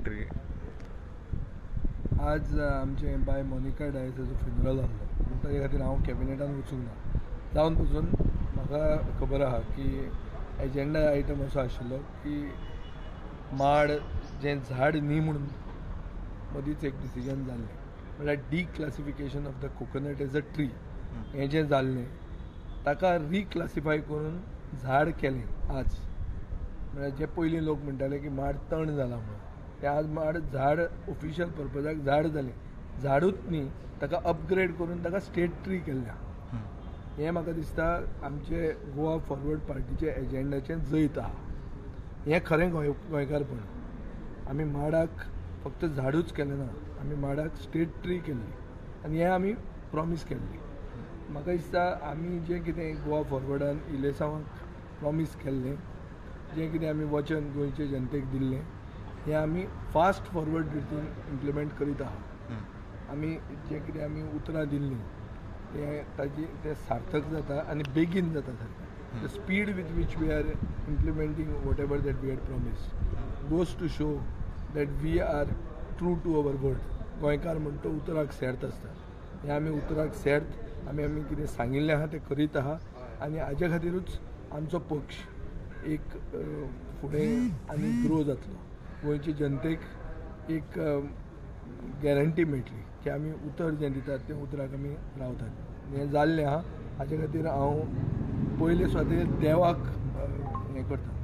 Tree? आज आमचे bye Monika डायसाचो funeral आसलो, ताजे खातीर हांव कॅबिनेटान वचूंक ना. जावन पसून म्हाका खबर आहा की एजेंडा आयटम असो आशिल्लो की माड जें झाड न्ही म्हणून मदींच एक डिसिजन जाल्लें, म्हळ्यार declassification of the coconut as a tree. हें जें जाल्लें ताका रिक्लासिफाय करून झाड केलें आज. म्हळ्यार जे पयलीं लोक म्हणटाले की माड तण जाला म्हणून, ते आज माड झाड ऑफिशियल पर्पजाक झाड जालें. झाडूच न्ही, ताका अपग्रेड करून ताका स्टेट ट्री केल्ल्या. हें म्हाका दिसता आमचे गोवा फॉरवर्ड पार्टीचे एजेंडाचें जैत आहा. हें खरें गोंयकारपण. आमी माडाक फक्त झाडूच केलें ना, आमी माडाक स्टेट ट्री केल्ली आनी हें आमी प्रॉमीस केल्ली. म्हाका दिसता आमी जें कितें गोवा फॉरवर्डान इलेसांवाक प्रॉमीस केल्लें, जें कितें आमी वचन गोंयचे जनतेक दिल्लें, हें आमी फास्ट फॉरवर्ड रितीन इम्प्लिमेंट करीत आहा. आमी जें कितें आमी उतरां दिल्लीं तें सार्थक जाता आनी बेगीन जाता सारकें. The speed with which we are implementing whatever that we had promised goes to show that we are true to our word. गोंयकार म्हणटा तो उतराक सेर्त आसता. हें आमी उतराक सेर्त आमी कितें सांगिल्लें आहा तें करीत आहा आनी हाजे खातीरूच आमचो पक्ष एक फुडें आनी ग्रो जातलो. गोंयचे जनतेक एक गॅरंटी मेळटली की आमी उतर जें दितात तें उतराक आमी रावतात. हें जाल्लें आहा. हाजे खातीर हांव पयले स्वातेर देवाक हें करता.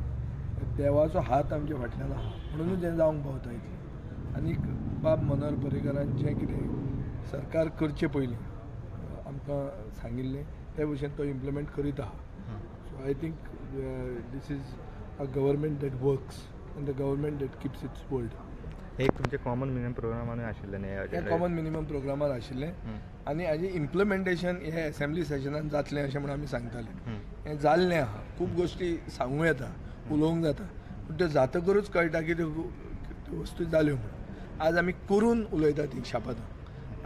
देवाचो हात आमच्या फाटल्यान आहा म्हणूनच हें जावंक पावता इतलें. आनीक बाब मनोहर पर्रीकारान जें कितें सरकार करचे पयलीं आमकां सांगिल्लें ते भशेन तो इम्प्लिमेंट करीत आहा. So I think this is a government that works and the government that keeps its word. एक तुमचे कॉमन मिनिमम प्रोग्रामान आशिल्लें न्ही? हें कॉमन मिनिमम प्रोग्रामार आशिल्लें आनी हाजें इम्प्लिमेंटेशन हे असेंब्ली सेशनान जातलें अशें म्हणून आमी सांगताले. हें जाल्लें आहा. खूब गोश्टी सांगूं येता, उलोवंक जाता, पूण त्यो जातकरूच कळटा की त्यो वस्तू जाल्यो म्हणून. आज आमी करून उलयतात ती शापातां.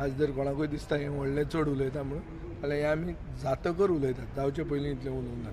आज जर कोणाकूय दिसता हें व्हडलें चड उलयता म्हणून जाल्यार हें आमी जातकर उलयतात, जावचे पयलीं इतलें उलोवंक ना.